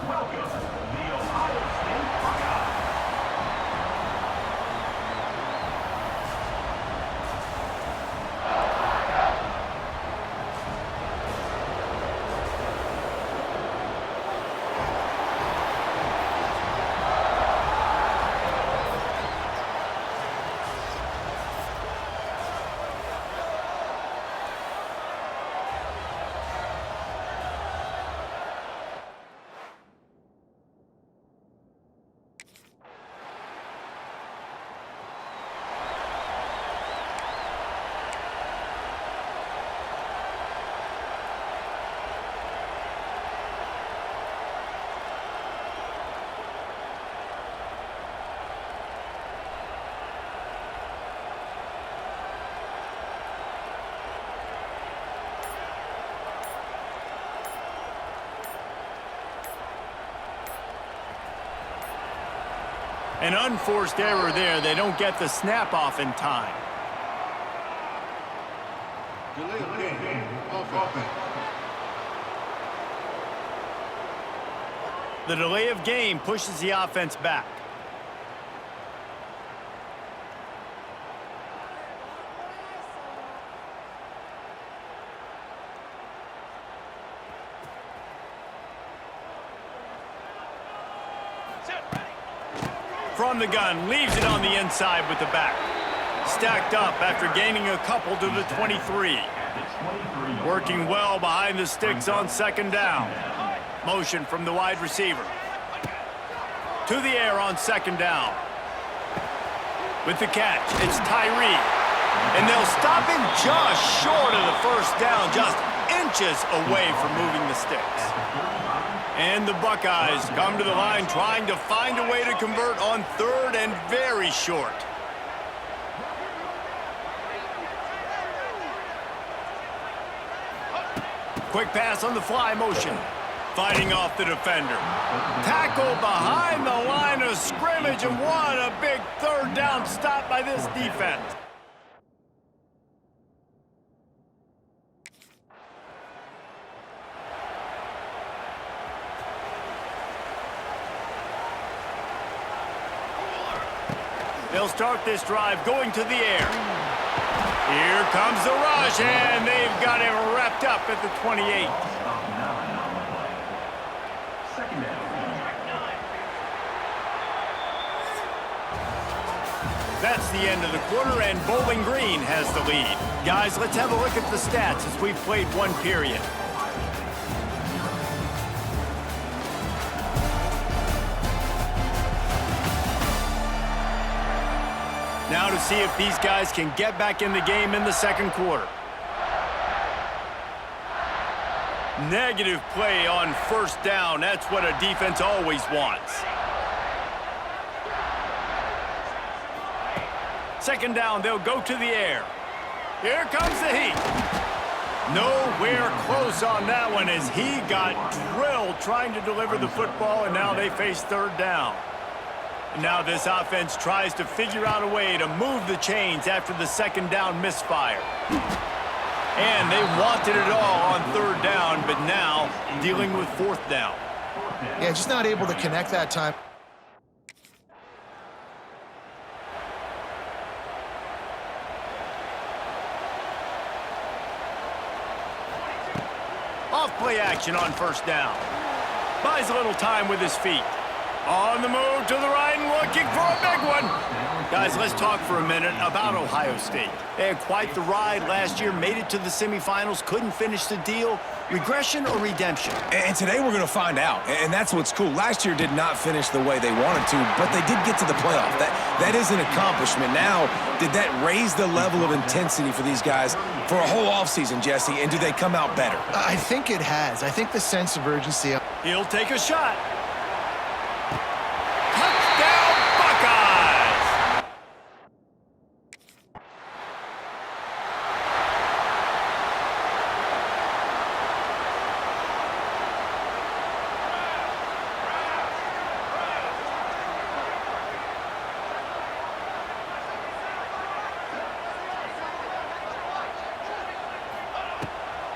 Welcome, the Ohio State Buckeyes. An unforced error there. They don't get the snap off in time. The delay of game pushes the offense back. From the gun, leaves it on the inside with the back. Stacked up after gaining a couple to the 23. Working well behind the sticks on second down. Motion from the wide receiver. To the air on second down. With the catch, it's Tyree. And they'll stop him just short of the first down, just inches away from moving the sticks. And the Buckeyes come to the line trying to find a way to convert on third and very short. Quick pass on the fly motion. Fighting off the defender. Tackle behind the line of scrimmage, and what a big third down stop by this defense. They'll start this drive going to the air. Here comes the rush, and they've got him wrapped up at the 28. That's the end of the quarter, and Bowling Green has the lead. Guys, let's have a look at the stats as we've played one period. Now to see if these guys can get back in the game in the second quarter. Negative play on first down. That's what a defense always wants. Second down, they'll go to the air. Here comes the heat. Nowhere close on that one as he got drilled trying to deliver the football, and now they face third down. Now this offense tries to figure out a way to move the chains after the second down misfire. And they wanted it all on third down, but now dealing with fourth down. Yeah, just not able to connect that time. Off play action on first down. Buys a little time with his feet. On the move to the right and looking for a big one. Guys, let's talk for a minute about Ohio State. They had quite the ride last year, made it to the semifinals, couldn't finish the deal. Regression or redemption? And today we're going to find out, and that's what's cool. Last year did not finish the way they wanted to, but they did get to the playoff. That is an accomplishment. Now, did that raise the level of intensity for these guys for a whole offseason, Jesse, and do they come out better? I think it has. I think the sense of urgency. He'll take a shot. Touchdown, Buckeyes!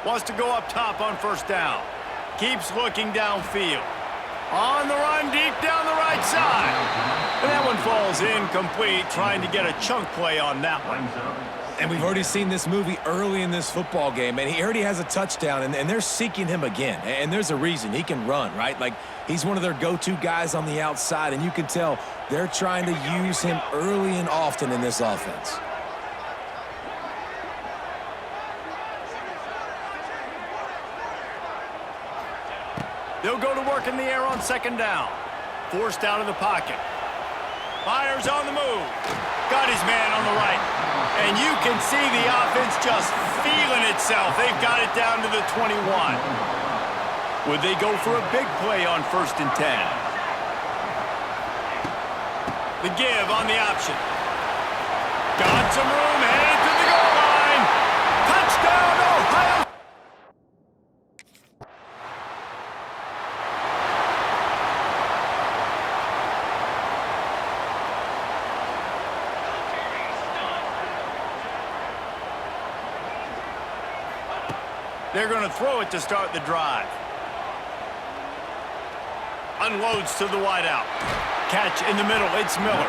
Wants to go up top on first down. Keeps looking downfield. On the run, deep down the right side. And that one falls incomplete, trying to get a chunk play on that one. And we've already seen this movie early in this football game, and he already has a touchdown, and they're seeking him again. And there's a reason. He can run, right? Like, he's one of their go-to guys on the outside, and you can tell they're trying to use him early and often in this offense. They'll go to work in the air on second down. Forced out of the pocket. Fires on the move. Got his man on the right. And you can see the offense just feeling itself. They've got it down to the 21. Would they go for a big play on 1st and 10? The give on the option. Got some room, headed to the goal line. Touchdown, Ohio! They're going to throw it to start the drive. Unloads to the wideout. Catch in the middle. It's Miller.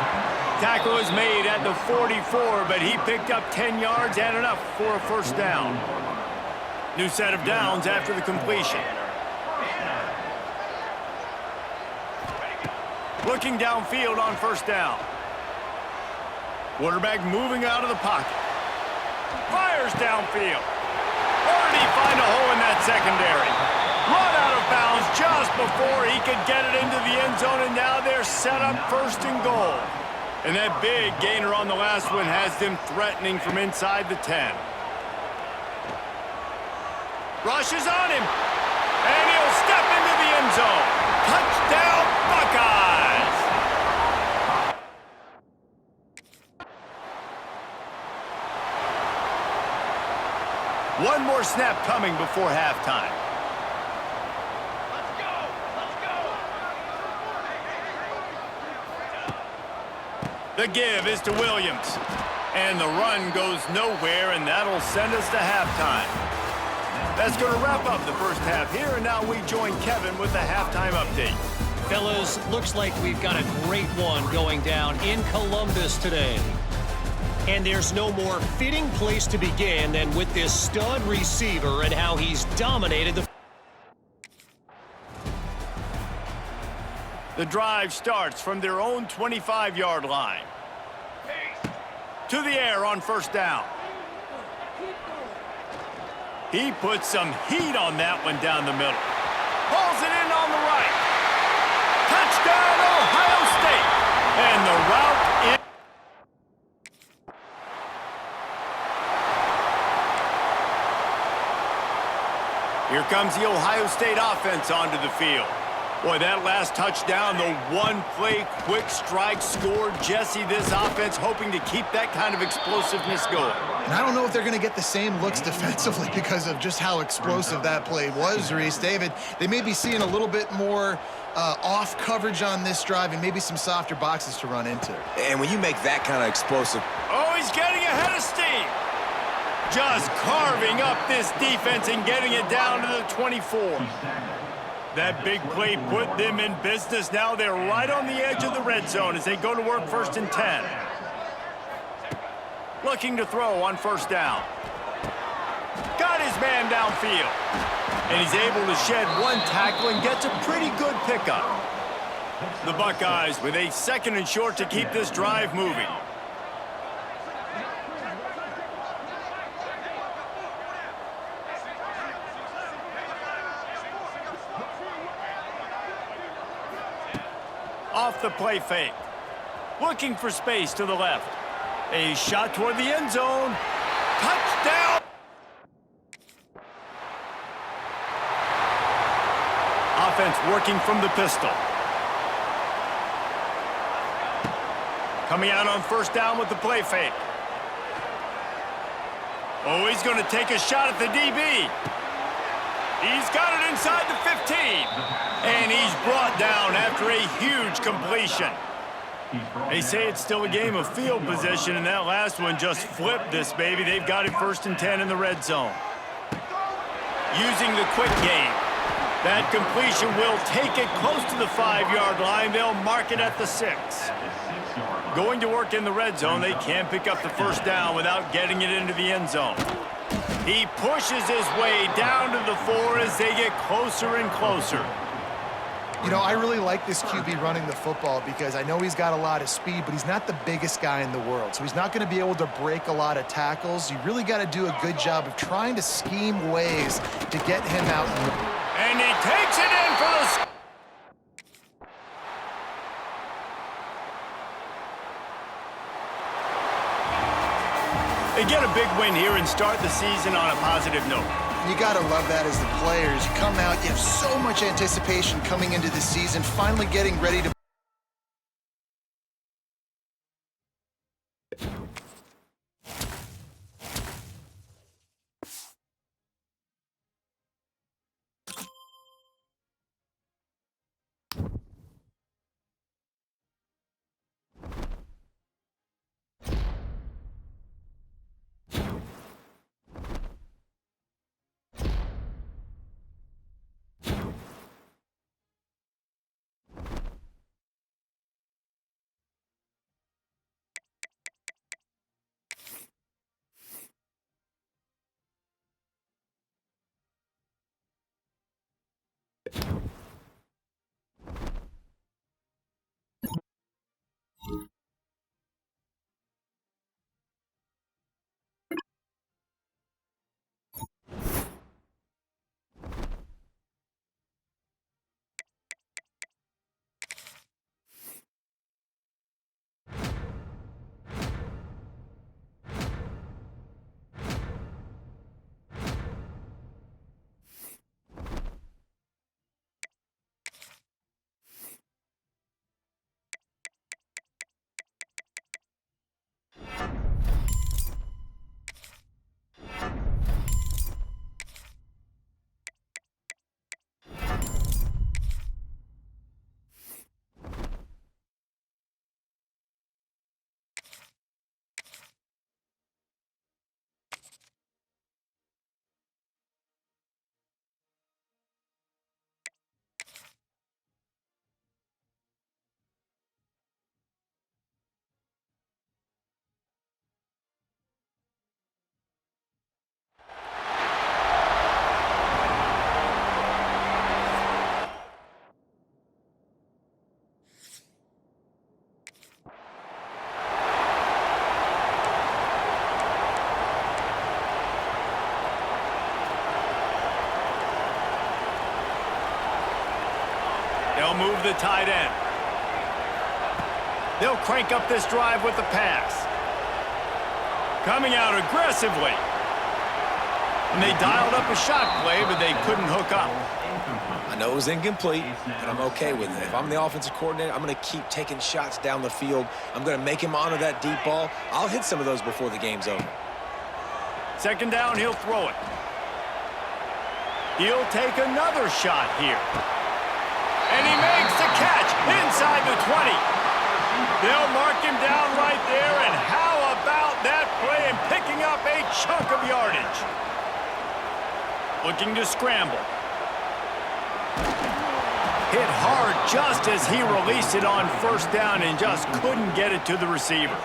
Tackle is made at the 44, but he picked up 10 yards and enough for a first down. New set of downs after the completion. Looking downfield on first down. Quarterback moving out of the pocket. Fires downfield. Already find a hole in that secondary. Run out of bounds just before he could get it into the end zone, and now they're set up 1st and goal. And that big gainer on the last one has them threatening from inside the 10. Rushes on him, and he'll step into the end zone. Touchdown, Buckeyes! One more snap coming before halftime. Let's go! Let's go! The give is to Williams. And the run goes nowhere, and that'll send us to halftime. That's going to wrap up the first half here, and now we join Kevin with the halftime update. Fellas, looks like we've got a great one going down in Columbus today. And there's no more fitting place to begin than with this stud receiver and how he's dominated the... The drive starts from their own 25-yard line. To the air on first down. He puts some heat on that one down the middle. Pulls it in on the right. Touchdown, Ohio State. And the route is... Here comes the Ohio State offense onto the field. Boy, that last touchdown, the one-play quick strike score. Jesse, this offense hoping to keep that kind of explosiveness going. And I don't know if they're going to get the same looks defensively because of just how explosive that play was, Reese. David, they may be seeing a little bit more off coverage on this drive and maybe some softer boxes to run into. And when you make that kind of explosive... Oh, he's getting ahead of steam. Just carving up this defense and getting it down to the 24. That big play put them in business. Now they're right on the edge of the red zone as they go to work 1st and 10. Looking to throw on first down. Got his man downfield. And he's able to shed one tackle and gets a pretty good pickup. The Buckeyes with a 2nd and short to keep this drive moving. Off the play fake. Looking for space to the left. A shot toward the end zone. Touchdown! Offense working from the pistol. Coming out on first down with the play fake. Oh, he's going to take a shot at the DB. He's got it inside the 15. And he's brought down after a huge completion. They say it's still a game of field position, and that last one just flipped this baby. They've got it 1st and 10 in the red zone. Using the quick game. That completion will take it close to the 5-yard line. They'll mark it at the 6. Going to work in the red zone, they can't pick up the first down without getting it into the end zone. He pushes his way down to the 4 as they get closer and closer. You know, I really like this QB running the football because I know he's got a lot of speed, but he's not the biggest guy in the world. So he's not going to be able to break a lot of tackles. You really got to do a good job of trying to scheme ways to get him out. And he takes it in for the... They get a big win here and start the season on a positive note. You got to love that as the players. You come out, you have so much anticipation coming into the season, finally getting ready to... They'll move the tight end. They'll crank up this drive with the pass. Coming out aggressively. And they dialed up a shot play, but they couldn't hook up. I know it was incomplete, but I'm okay with it. If I'm the offensive coordinator, I'm going to keep taking shots down the field. I'm going to make him honor that deep ball. I'll hit some of those before the game's over. Second down, he'll throw it. He'll take another shot here. And he makes the catch inside the 20. They'll mark him down right there, and how about that play and picking up a chunk of yardage? Looking to scramble. Hit hard just as he released it on first down and just couldn't get it to the receiver.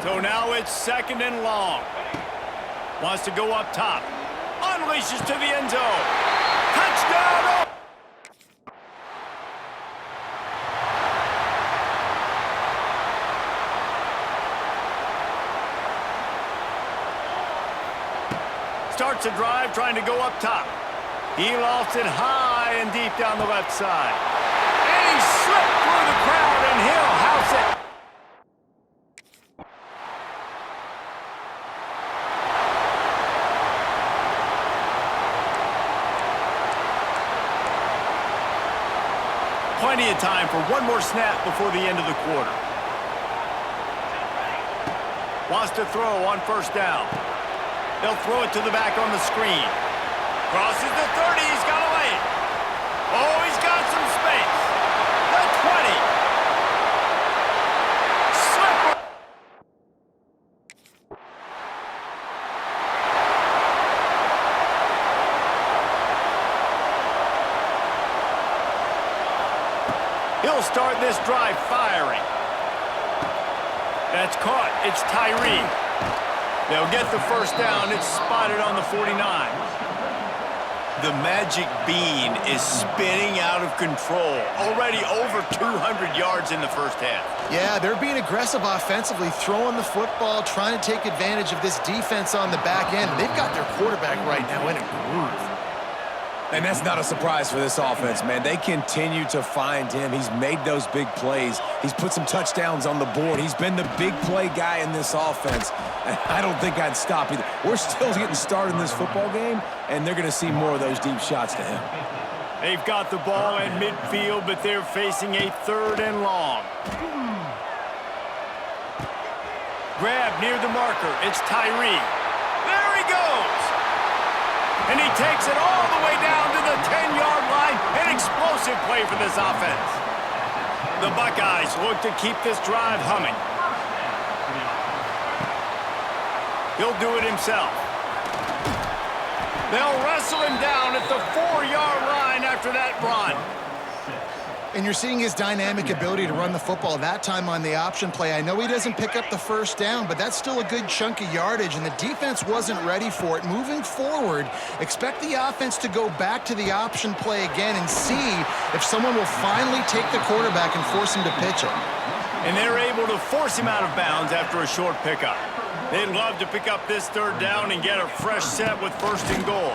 So now it's second and long. Wants to go up top. Unleashes to the end zone. Touchdown! Starts a drive trying to go up top. He lofts it high and deep down the left side. And he slipped through the crowd, and he'll house it. Plenty of time for one more snap before the end of the quarter. Wants to throw on first down. They'll throw it to the back on the screen. Crosses the 30. He's got a lane. Oh, he's got some space. The 20. Slipper. He'll start this drive firing. That's caught. It's Tyree. They'll get the first down. It's spotted on the 49. The magic bean is spinning out of control. Already over 200 yards in the first half. Yeah, they're being aggressive offensively, throwing the football, trying to take advantage of this defense on the back end. They've got their quarterback right now in a groove. And that's not a surprise for this offense, man. They continue to find him. He's made those big plays. He's put some touchdowns on the board. He's been the big play guy in this offense. And I don't think I'd stop either. We're still getting started in this football game, and they're going to see more of those deep shots to him. They've got the ball at midfield, but they're facing a 3rd and long. Grab near the marker. It's Tyree. There he goes. And he takes it all the way down to the 10-yard line. An explosive play for this offense. The Buckeyes look to keep this drive humming. He'll do it himself. They'll wrestle him down at the 4-yard line after that run. And you're seeing his dynamic ability to run the football, that time on the option play. I know he doesn't pick up the first down, but that's still a good chunk of yardage, and the defense wasn't ready for it. Moving forward, expect the offense to go back to the option play again and see if someone will finally take the quarterback and force him to pitch it. And they're able to force him out of bounds after a short pickup. They'd love to pick up this 3rd down and get a fresh set with 1st and goal.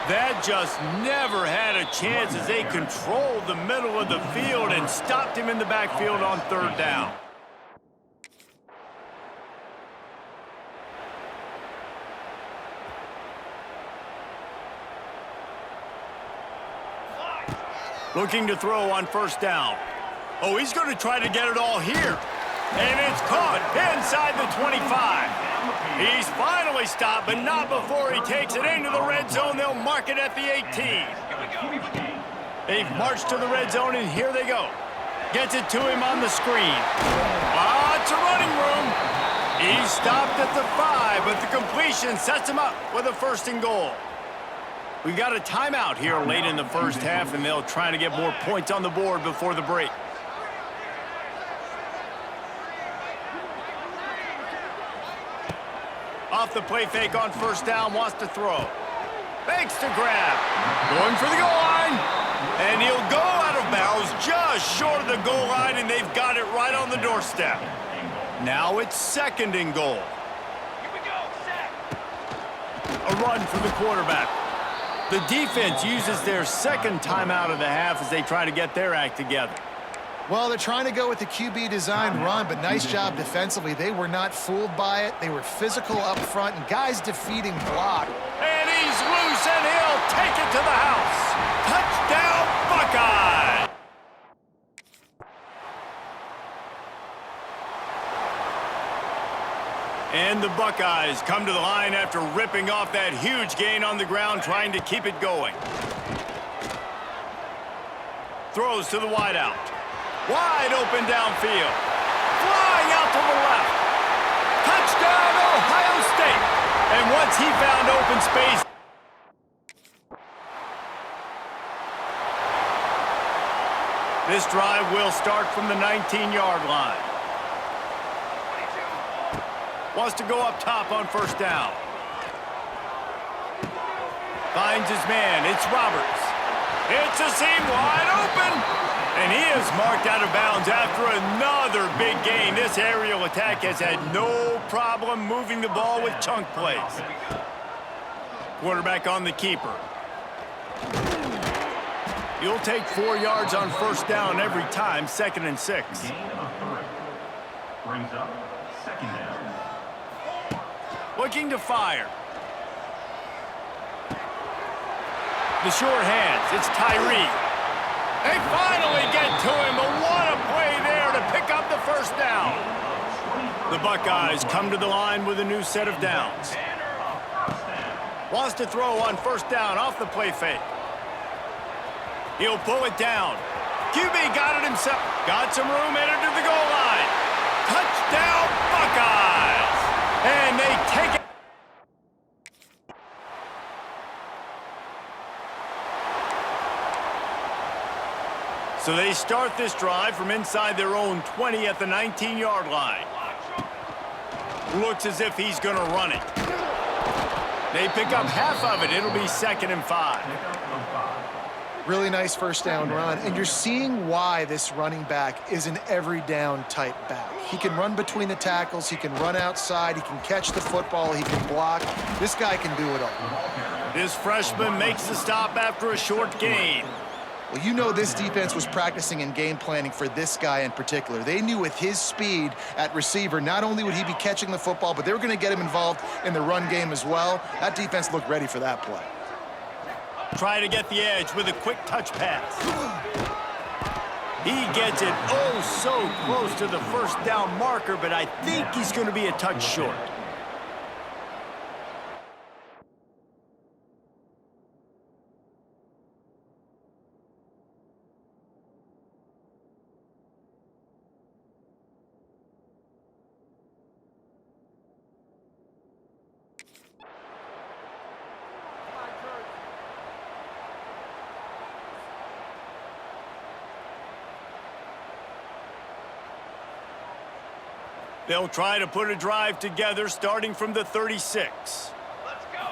That just never had a chance as they controlled the middle of the field and stopped him in the backfield on 3rd down. Looking to throw on 1st down. Oh, he's going to try to get it all here. And it's caught inside the 25. He's finally stopped, but not before he takes it into the red zone. They'll mark it at the 18. They've marched to the red zone, and here they go. Gets it to him on the screen. Lots of running room. He's stopped at the 5, but the completion sets him up with a 1st and goal. We got a timeout here late in the first half, and they'll try to get more points on the board before the break. Off the play fake on 1st down, wants to throw. Fakes to grab. Going for the goal line. And he'll go out of bounds just short of the goal line, and they've got it right on the doorstep. Now it's 2nd and goal. Here we go, set. A run for the quarterback. The defense uses their 2nd timeout of the half as they try to get their act together. Well, they're trying to go with the QB designed run, but nice job defensively. They were not fooled by it. They were physical up front, and guys defeating block. And he's loose, and he'll take it to the house. Touchdown, Buckeye! And the Buckeyes come to the line after ripping off that huge gain on the ground, trying to keep it going. Throws to the wideout. Wide open downfield. Flying out to the left. Touchdown, Ohio State. And once he found open space, this drive will start from the 19-yard line. Wants to go up top on 1st down. Finds his man. It's Roberts. It's a seam wide open. And he is marked out of bounds after another big gain. This aerial attack has had no problem moving the ball with chunk plays. Quarterback on the keeper. You'll take 4 yards on 1st down every time, 2nd and 6. Brings up 2nd down. Looking to fire. The short hands, it's Tyree. They finally get to him, but what a play there to pick up the 1st down. The Buckeyes come to the line with a new set of downs. Wants to throw on 1st down off the play fake. He'll pull it down. QB got it himself. Got some room, headed to the goal line. Touchdown, Buckeyes! And they take it. So they start this drive from inside their own 20 at the 19-yard line. Looks as if he's going to run it. They pick up half of it. It'll be 2nd and 5. Really nice first down run, and you're seeing why this running back is an every down type back. He can run between the tackles, he can run outside, he can catch the football, he can block. This guy can do it all. This freshman makes the stop after a short gain. Well, you know this defense was practicing and game planning for this guy in particular. They knew with his speed at receiver, not only would he be catching the football, but they were going to get him involved in the run game as well. That defense looked ready for that play. Try to get the edge with a quick touch pass. He gets it oh so close to the first down marker, but I think he's going to be a touch short. They'll try to put a drive together starting from the 36. Let's go.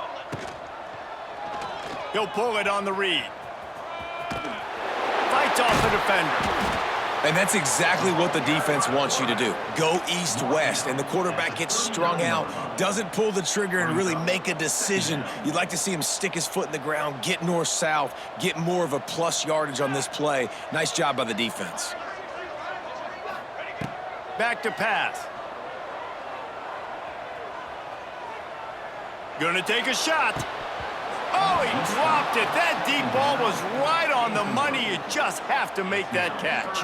He'll pull it on the read. Fights off the defender. And that's exactly what the defense wants you to do. Go east-west, and the quarterback gets strung out, doesn't pull the trigger and really make a decision. You'd like to see him stick his foot in the ground, get north-south, get more of a plus yardage on this play. Nice job by the defense. Back to pass. Gonna take a shot. Oh, he dropped it. That deep ball was right on the money. You just have to make that catch.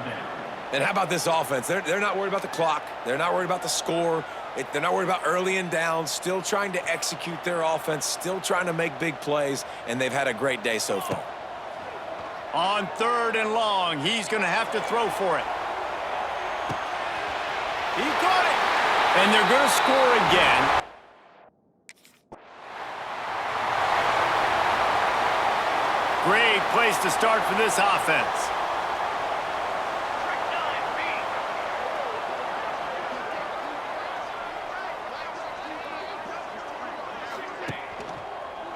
And how about this offense? They're not worried about the clock. They're not worried about the score. They're not worried about early and down. Still trying to execute their offense. Still trying to make big plays. And they've had a great day so far. On 3rd and long, he's gonna have to throw for it. He got it. And they're gonna score again. Great place to start for this offense.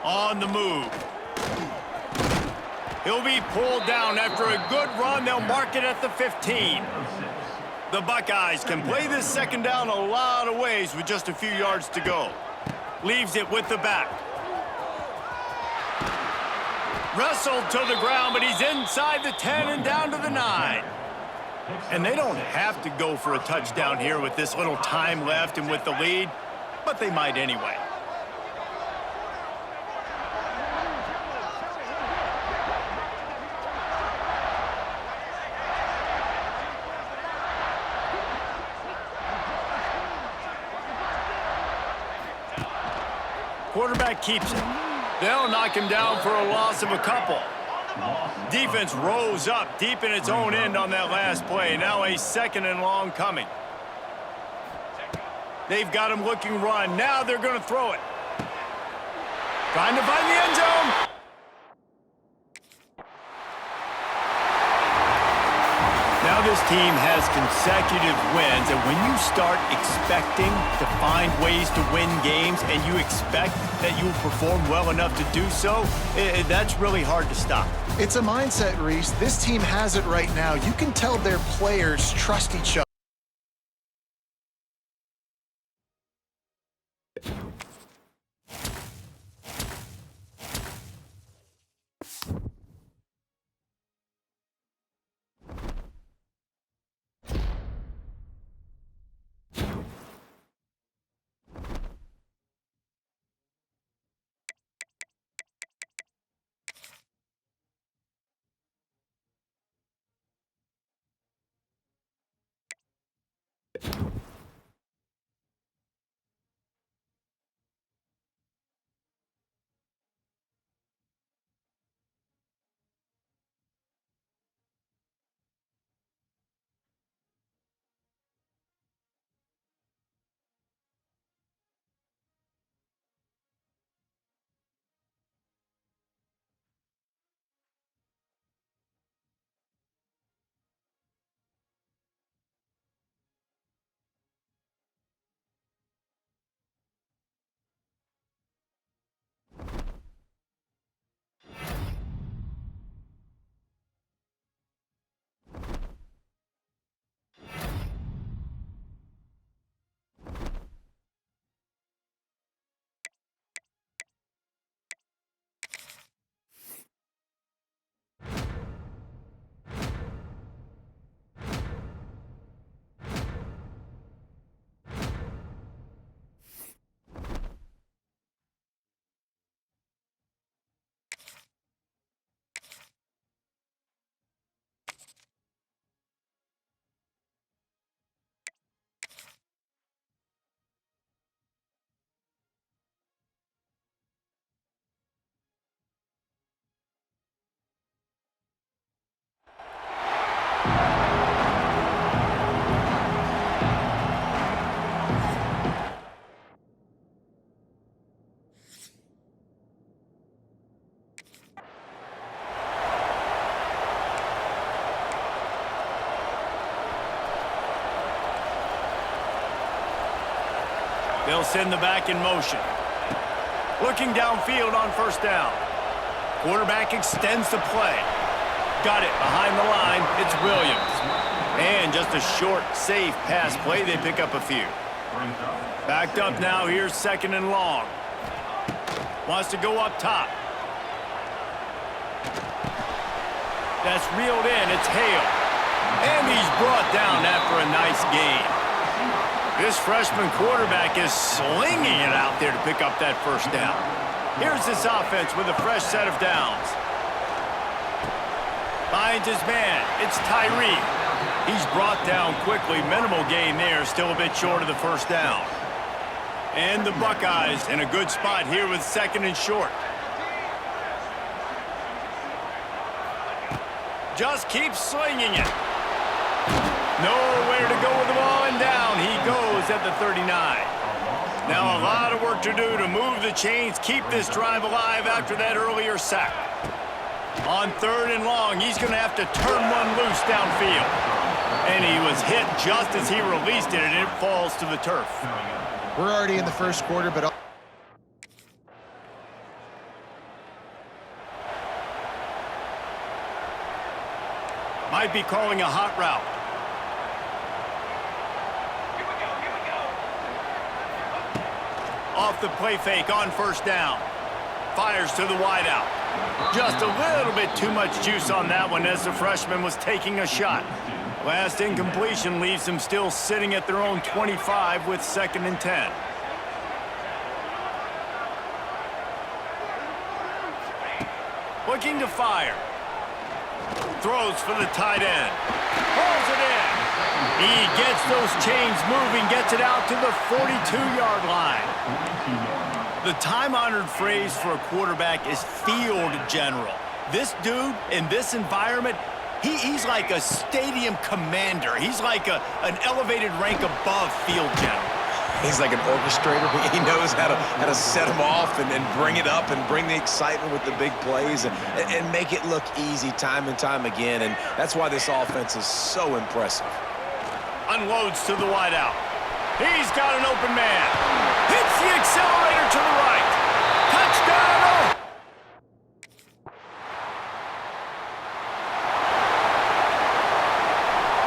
On the move. He'll be pulled down after a good run. They'll mark it at the 15. The Buckeyes can play this 2nd down a lot of ways with just a few yards to go. Leaves it with the back. Wrestled to the ground, but he's inside the 10 and down to the 9. And they don't have to go for a touchdown here with this little time left and with the lead, but they might anyway. Quarterback keeps it. They'll knock him down for a loss of a couple. Defense rose up deep in its own end on that last play. Now a 2nd and long coming. They've got him looking run. Now they're going to throw it. Trying to find the end zone. Now this team has consecutive wins, and when you start expecting to find ways to win games and you expect that you'll perform well enough to do so, that's really hard to stop. It's a mindset, Reese. This team has it right now. You can tell their players trust each other. They'll send the back in motion. Looking downfield on first down. Quarterback extends the play. Got it behind the line. It's Williams. And just a short, safe pass play. They pick up a few. Backed up now. Here's second and long. Wants to go up top. That's reeled in. It's Hale. And he's brought down after a nice gain. This freshman quarterback is slinging it out there to pick up that first down. Here's this offense with a fresh set of downs. Finds his man. It's Tyree. He's brought down quickly. Minimal gain there. Still a bit short of the first down. And the Buckeyes in a good spot here with second and short. Just keeps slinging it. Nowhere to go with the ball, and down he goes at the 39. Now a lot of work to do to move the chains, keep this drive alive after that earlier sack. On third and long, he's going to have to turn one loose downfield. And he was hit just as he released it, and it falls to the turf. We're already in the first quarter, but... Might be calling a hot route. Off the play fake on first down. Fires to the wideout. Just a little bit too much juice on that one as the freshman was taking a shot. Last incompletion leaves them still sitting at their own 25 with second and 10. Looking to fire. Throws for the tight end. Pulls it in. He gets those chains moving, gets it out to the 42-yard line. The time-honored phrase for a quarterback is field general. This dude, in this environment, he's like a stadium commander. He's like an elevated rank above field general. He's like an orchestrator. He knows how to set them off and bring it up and bring the excitement with the big plays and make it look easy time and time again. And that's why this offense is so impressive. Unloads to the wideout. He's got an open man. Hits the accelerator to the right. Touchdown! Oh!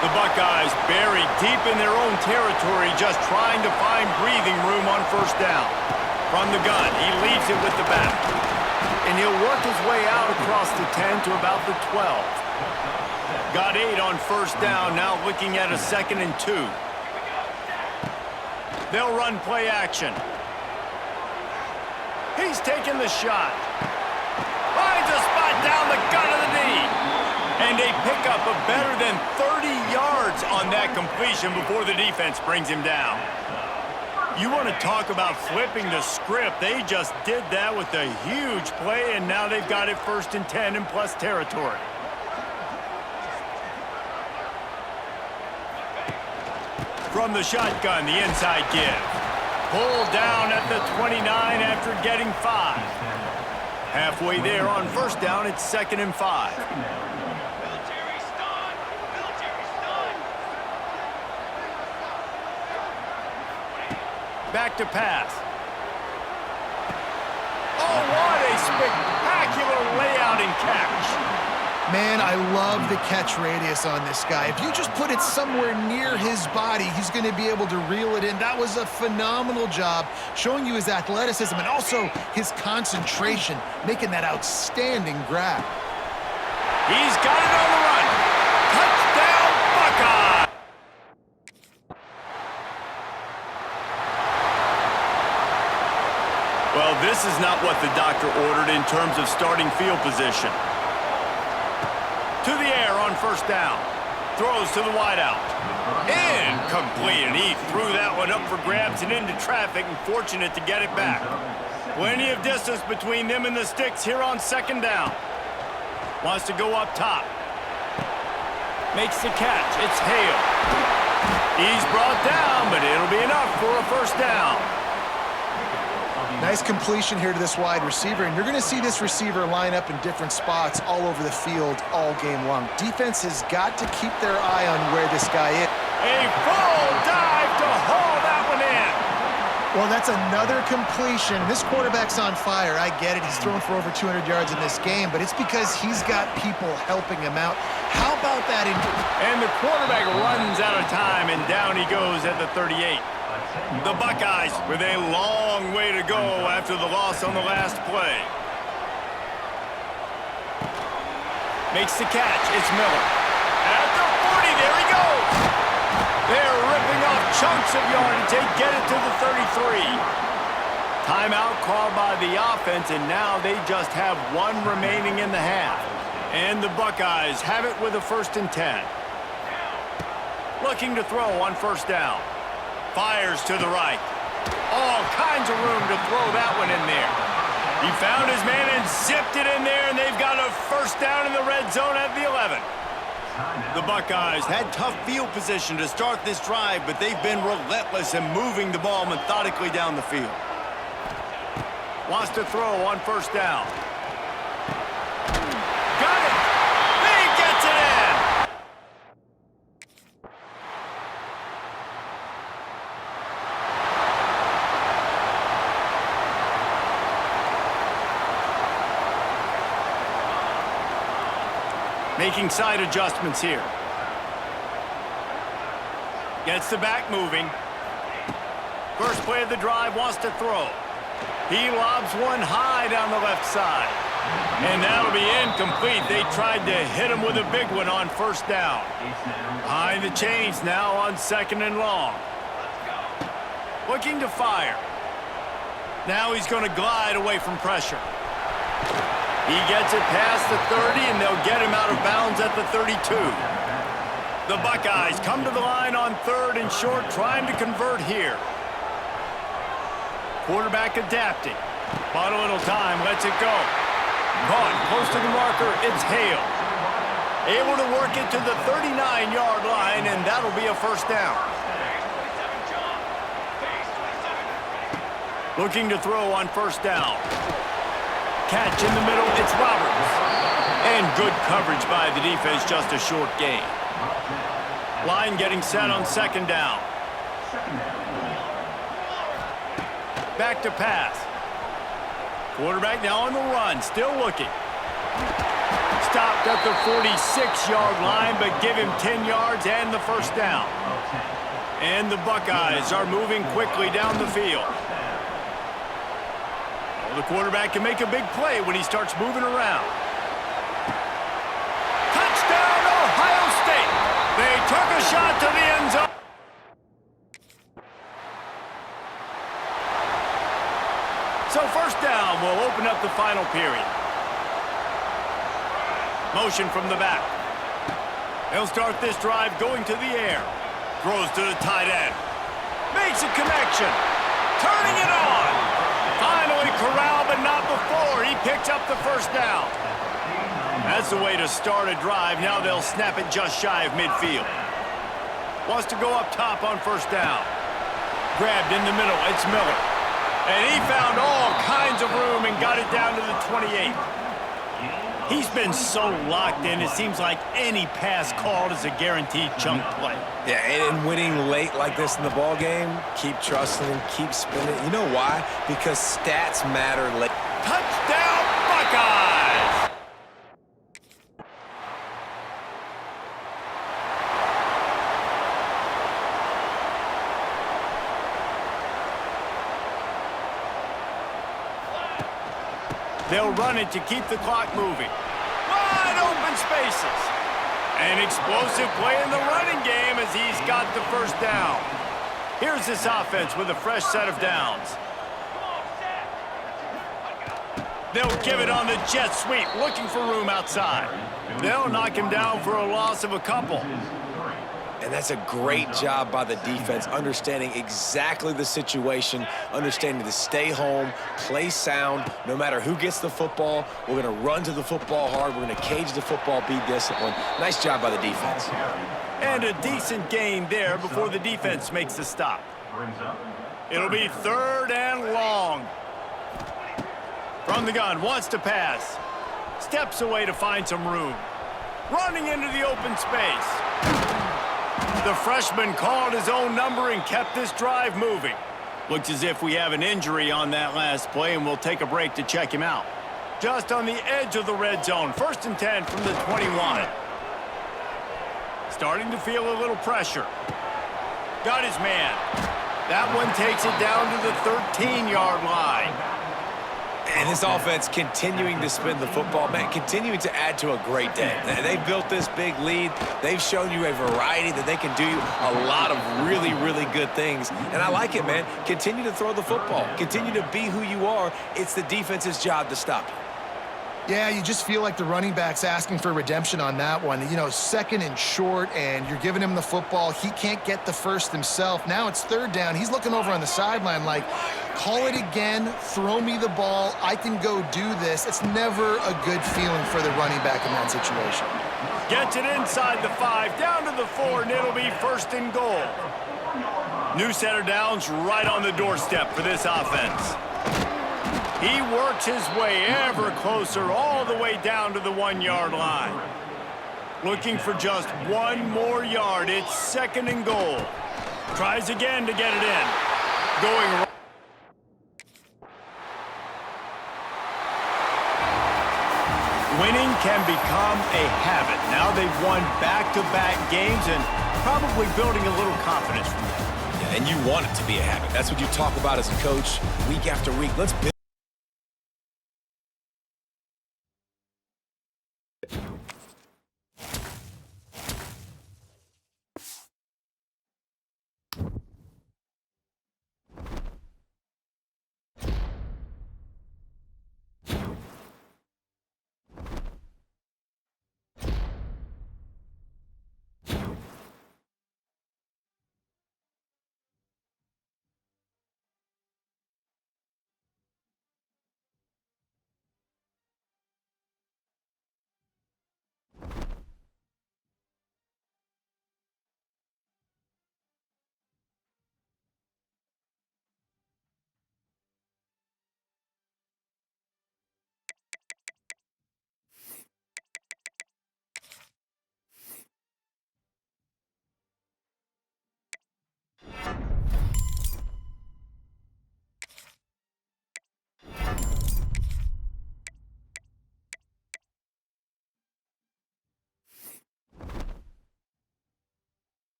The Buckeyes buried deep in their own territory, just trying to find breathing room on first down. From the gun, he leaves it with the back. And he'll work his way out across the 10 to about the 12. Got 8 on first down, now looking at a second and 2. They'll run play action. He's taking the shot. Finds a spot down the gut of the knee. And they pick up a better than 30 yards on that completion before the defense brings him down. You want to talk about flipping the script. They just did that with a huge play, and now they've got it first and 10 in plus territory. From the shotgun, the inside give. Pulled down at the 29 after getting 5. Halfway there on first down, it's second and 5. Back to pass. Oh, what a spectacular layout and catch. Man, I love the catch radius on this guy. If you just put it somewhere near his body, he's going to be able to reel it in. That was a phenomenal job, showing you his athleticism and also his concentration, making that outstanding grab. He's got it on the run. Touchdown, Buckeye! Well, this is not what the doctor ordered in terms of starting field position. To the air on first down. Throws to the wideout. Incomplete, and he threw that one up for grabs and into traffic, and fortunate to get it back. Plenty of distance between them and the sticks here on second down. Wants to go up top. Makes the catch. It's Hale. He's brought down, but it'll be enough for a first down. Nice completion here to this wide receiver, and you're going to see this receiver line up in different spots all over the field all game long. Defense has got to keep their eye on where this guy is. A full dive to haul that one in. Well, that's another completion. This quarterback's on fire. I get it. He's thrown for over 200 yards in this game, but it's because he's got people helping him out. How about that? And the quarterback runs out of time, and down he goes at the 38. The Buckeyes with a long way to go after the loss on the last play. Makes the catch. It's Miller. At the 40, there he goes. They're ripping off chunks of yardage. They get it to the 33. Timeout called by the offense, and now they just have one remaining in the half. And the Buckeyes have it with a 1st and 10. Looking to throw on 1st down. Fires to the right. All kinds of room to throw that one in there. He found his man and zipped it in there, and they've got a 1st down in the red zone at the 11. The Buckeyes had tough field position to start this drive, but they've been relentless in moving the ball methodically down the field. Wants to throw on 1st down. Got it! He gets it in! Making side adjustments here. Gets the back moving. First play of the drive, wants to throw. He lobs one high down the left side. And that'll be incomplete. They tried to hit him with a big one on 1st down. Behind the chains now on 2nd and long. Looking to fire. Now he's going to glide away from pressure. He gets it past the 30, and they'll get him out of bounds at the 32. The Buckeyes come to the line on 3rd and short, trying to convert here. Quarterback adapting. Bought a little time, lets it go. Caught close to the marker, it's Hale. Able to work it to the 39-yard line, and that'll be a 1st down. Looking to throw on 1st down. Catch in the middle, it's Roberts. And good coverage by the defense, just a short gain. Line getting set on 2nd down. Back to pass. Quarterback now on the run, still looking. Stopped at the 46-yard line, but give him 10 yards and the 1st down. And the Buckeyes are moving quickly down the field. The quarterback can make a big play when he starts moving around. Touchdown, Ohio State! They took a shot to the end zone. So 1st down will open up the final period. Motion from the back. They'll start this drive going to the air. Throws to the tight end. Makes a connection. Turning it on. Finally corralled, but not before. He picks up the 1st down. That's the way to start a drive. Now they'll snap it just shy of midfield. Wants to go up top on 1st down. Grabbed in the middle. It's Miller. And he found all kinds of room and got it down to the 28. He's been so locked in, it seems like any pass called is a guaranteed chunk play. Yeah, and winning late like this in the ball game, keep trusting him, keep spinning. You know why? Because stats matter late. Touchdown, Buckeyes! They'll run it to keep the clock moving. Wide open spaces. An explosive play in the running game as he's got the 1st down. Here's this offense with a fresh set of downs. They'll give it on the jet sweep, looking for room outside. They'll knock him down for a loss of a couple. And that's a great job by the defense, understanding exactly the situation, understanding to stay home, play sound, no matter who gets the football. We're going to run to the football hard. We're going to cage the football, be disciplined. Nice job by the defense. And a decent gain there before the defense makes the stop. It'll be 3rd and long. From the gun, wants to pass. Steps away to find some room. Running into the open space. The freshman called his own number and kept this drive moving. Looks as if we have an injury on that last play, and we'll take a break to check him out. Just on the edge of the red zone. 1st and 10 from the 21. Starting to feel a little pressure. Got his man. That one takes it down to the 13-yard line. And this offense continuing to spin the football, man, continuing to add to a great day. They've built this big lead. They've shown you a variety that they can do a lot of really, really good things. And I like it, man. Continue to throw the football. Continue to be who you are. It's the defense's job to stop you. Yeah, you just feel like the running back's asking for redemption on that one. You know, 2nd and short, and you're giving him the football. He can't get the first himself. Now it's 3rd down. He's looking over on the sideline like, call it again, throw me the ball, I can go do this. It's never a good feeling for the running back in that situation. Gets it inside the 5, down to the 4, and it'll be 1st and goal. New set of downs right on the doorstep for this offense. He works his way ever closer all the way down to the 1-yard line. Looking for just 1 more yard. It's 2nd and goal. Tries again to get it in. Going right. Winning can become a habit. Now they've won back-to-back games and probably building a little confidence from that. Yeah, and you want it to be a habit. That's what you talk about as a coach week after week. Let's build.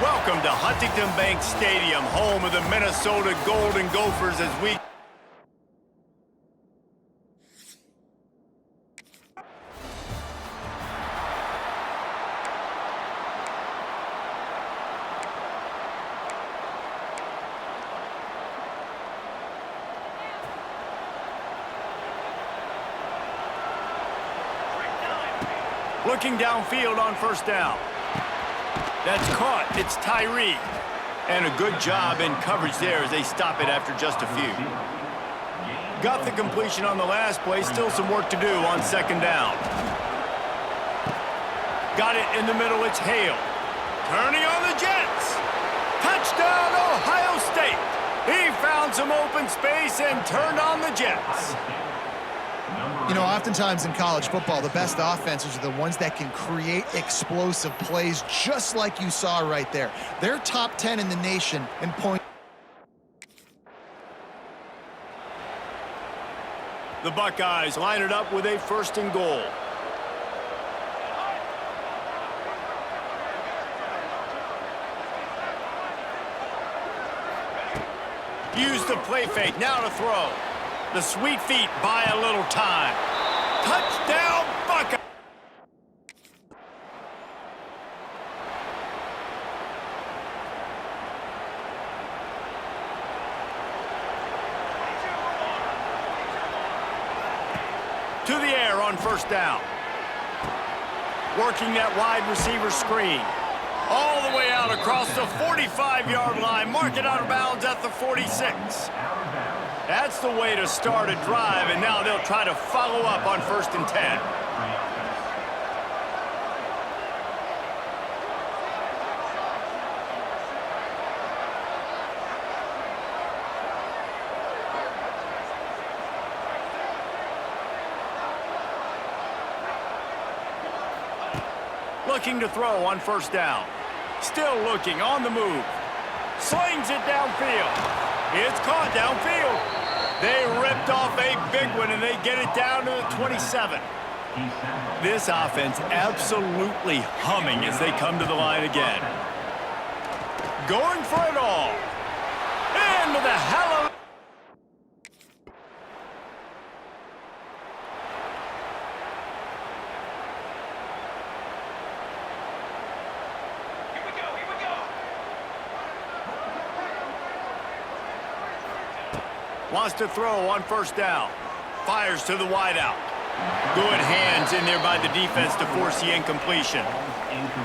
Welcome to Huntington Bank Stadium, home of the Minnesota Golden Gophers as we... Looking downfield on 1st down. That's caught. It's Tyree. And a good job in coverage there as they stop it after just a few. Got the completion on the last play. Still some work to do on 2nd down. Got it in the middle. It's Hale. Turning on the Jets. Touchdown, Ohio State. He found some open space and turned on the Jets. You know, oftentimes in college football, the best offenses are the ones that can create explosive plays, just like you saw right there. They're top 10 in the nation in points. The Buckeyes line it up with a 1st and goal. Use the play fake, now to throw. The sweet feet buy a little time. Touchdown, Buckeyes! To the air on 1st down. Working that wide receiver screen. All the way out across the 45-yard line. Mark it out of bounds at the 46. That's the way to start a drive, and now they'll try to follow up on 1st and 10. Looking to throw on 1st down. Still looking, on the move. Slings it downfield. It's caught downfield. They ripped off a big one, and they get it down to the 27. This offense absolutely humming as they come to the line again. Going for it all. Into the hell of... Wants to throw on 1st down. Fires to the wideout. Good hands in there by the defense to force the incompletion.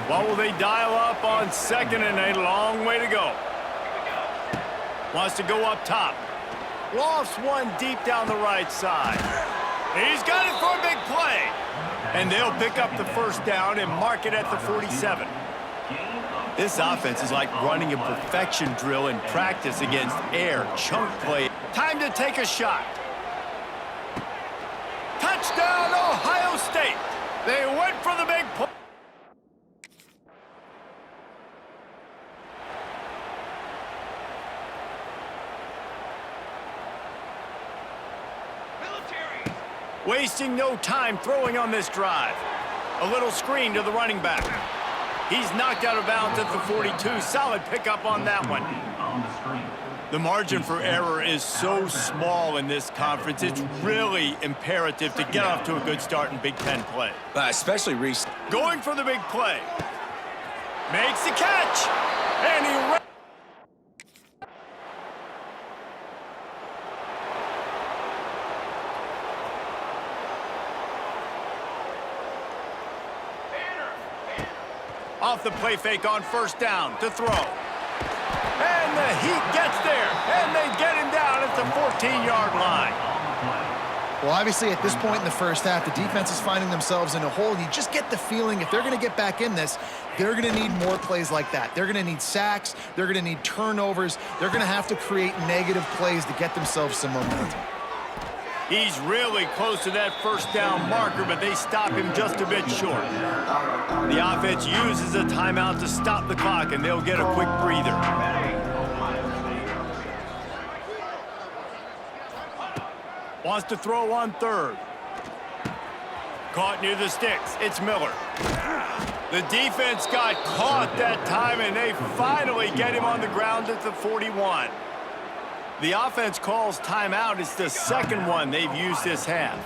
What will they dial up on 2nd and a long way to go? Wants to go up top. Lofts one deep down the right side. He's got it for a big play. And they'll pick up the 1st down and mark it at the 47. This offense is like running a perfection drill in practice against air chunk play. Time to take a shot. Touchdown, Ohio State. They went for the big play. Wasting no time throwing on this drive. A little screen to the running back. He's knocked out of bounds at the 42. Solid pickup on that one. The margin for error is so small in this conference. It's really imperative to get off to a good start in Big Ten play. Especially Reese. Going for the big play. Makes the catch. And he... Off the play fake on 1st down to throw. And the Heat gets there, and they get him down at the 14-yard line. Well, obviously, at this point in the 1st half, the defense is finding themselves in a hole. You just get the feeling if they're going to get back in this, they're going to need more plays like that. They're going to need sacks. They're going to need turnovers. They're going to have to create negative plays to get themselves some momentum. He's really close to that 1st down marker, but they stop him just a bit short. The offense uses a timeout to stop the clock, and they'll get a quick breather. Wants to throw on 3rd. Caught near the sticks. It's Miller. The defense got caught that time, and they finally get him on the ground at the 41. The offense calls timeout. It's the 2nd one they've used this half.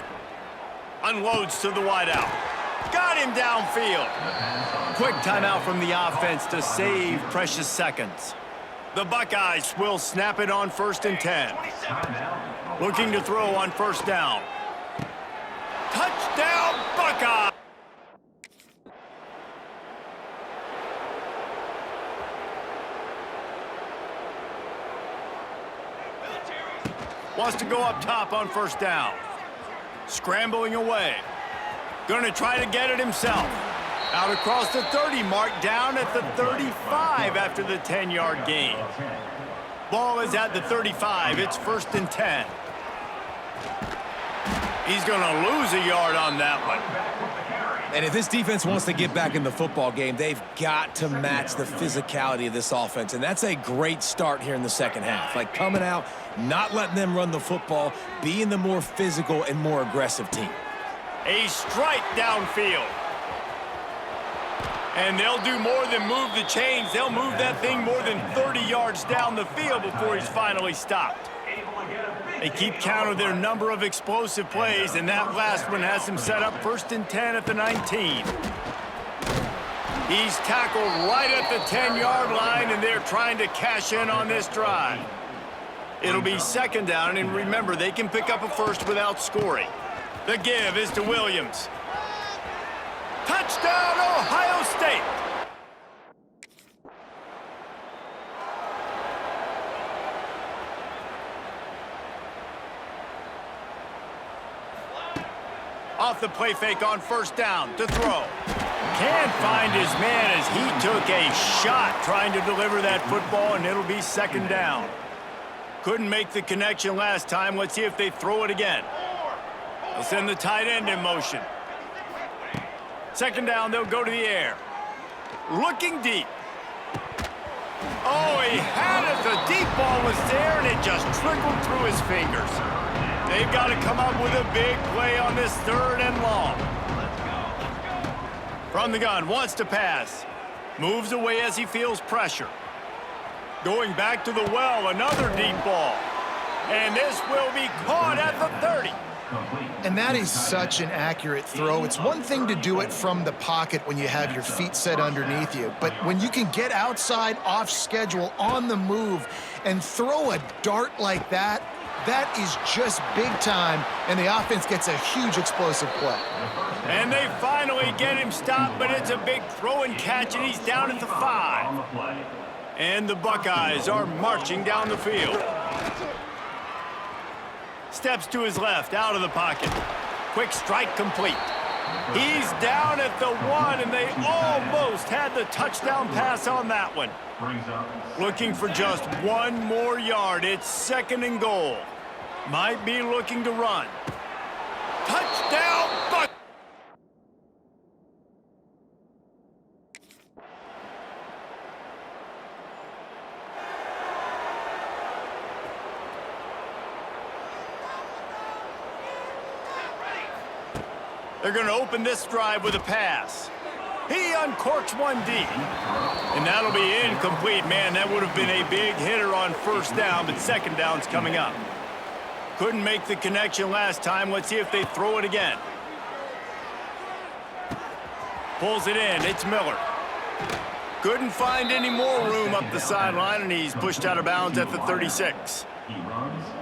Unloads to the wideout. Got him downfield. Quick timeout from the offense to save precious seconds. The Buckeyes will snap it on 1st and 10. Looking to throw on 1st down. Touchdown, Buckeyes! Wants to go up top on 1st down. Scrambling away. Going to try to get it himself. Out across the 30 mark, down at the 35 after the 10-yard gain. Ball is at the 35. It's 1st and 10. He's going to lose a yard on that one. And if this defense wants to get back in the football game, they've got to match the physicality of this offense. And that's a great start here in the second half. Like coming out, not letting them run the football, being the more physical and more aggressive team. A strike downfield. And they'll do more than move the chains. They'll move that thing more than 30 yards down the field before he's finally stopped. They keep count of their number of explosive plays, and that last one has him set up 1st and 10 at the 19. He's tackled right at the 10-yard line, and they're trying to cash in on this drive. It'll be 2nd down, and remember, they can pick up a first without scoring. The give is to Williams. Touchdown, Ohio State! Off the play fake on 1st down to throw. Can't find his man as he took a shot trying to deliver that football, and it'll be 2nd down. Couldn't make the connection last time. Let's see if they throw it again. They'll send the tight end in motion. 2nd down, they'll go to the air. Looking deep. Oh, he had it. The deep ball was there, and it just trickled through his fingers. They've got to come up with a big play on this 3rd and long. From the gun, wants to pass. Moves away as he feels pressure. Going back to the well, another deep ball. And this will be caught at the 30. And that is such an accurate throw. It's one thing to do it from the pocket when you have your feet set underneath you, but when you can get outside, off schedule, on the move, and throw a dart like that, that is just big time, and the offense gets a huge explosive play. And they finally get him stopped, but it's a big throw and catch, and he's down at the 5. And the Buckeyes are marching down the field. Steps to his left, out of the pocket. Quick strike complete. He's down at the 1, and they almost had the touchdown pass on that one. Looking for just 1 more yard. It's 2nd and goal. Might be looking to run. Touchdown, Buck! They're going to open this drive with a pass. He uncorks one deep. And that'll be incomplete. Man, that would have been a big hitter on 1st down, but 2nd down's coming up. Couldn't make the connection last time. Let's see if they throw it again. Pulls it in. It's Miller. Couldn't find any more room up the sideline, and he's pushed out of bounds at the 36.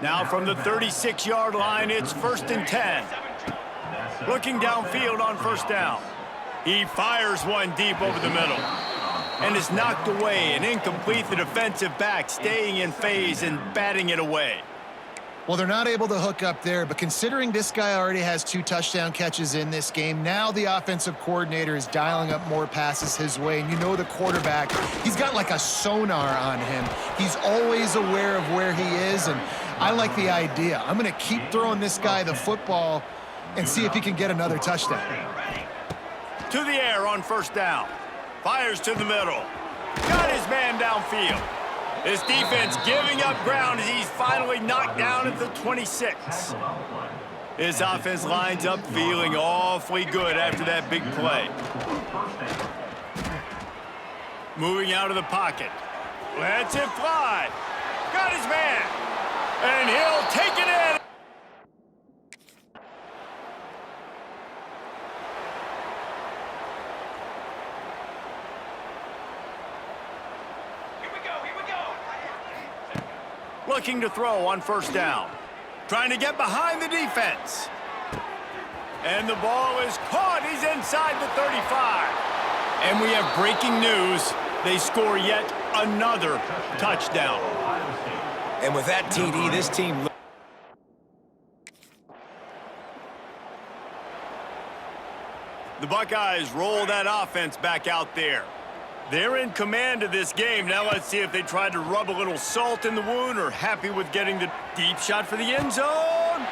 Now from the 36-yard line, it's 1st and 10. Looking downfield on 1st down. He fires one deep over the middle. And is knocked away and incomplete. The defensive back staying in phase and batting it away. Well, they're not able to hook up there, but considering this guy already has 2 touchdown catches in this game, now the offensive coordinator is dialing up more passes his way. And you know the quarterback, he's got like a sonar on him. He's always aware of where he is, and I like the idea. I'm going to keep throwing this guy the football and see if he can get another touchdown. To the air on 1st down. Fires to the middle. Got his man downfield. His defense giving up ground as he's finally knocked down at the 26. His offense lines up feeling awfully good after that big play. Moving out of the pocket. Lets it fly. Got his man. And he'll take it in. Looking to throw on 1st down. Trying to get behind the defense. And the ball is caught. He's inside the 35. And we have breaking news. They score yet another touchdown. And with that TD, this team... The Buckeyes roll that offense back out there. They're in command of this game. Now let's see if they try to rub a little salt in the wound or happy with getting the deep shot for the end zone.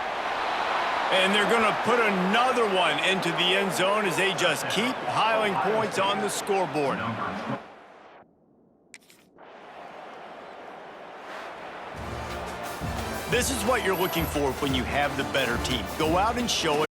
And they're going to put another one into the end zone as they just keep piling points on the scoreboard. This is what you're looking for when you have the better team. Go out and show it.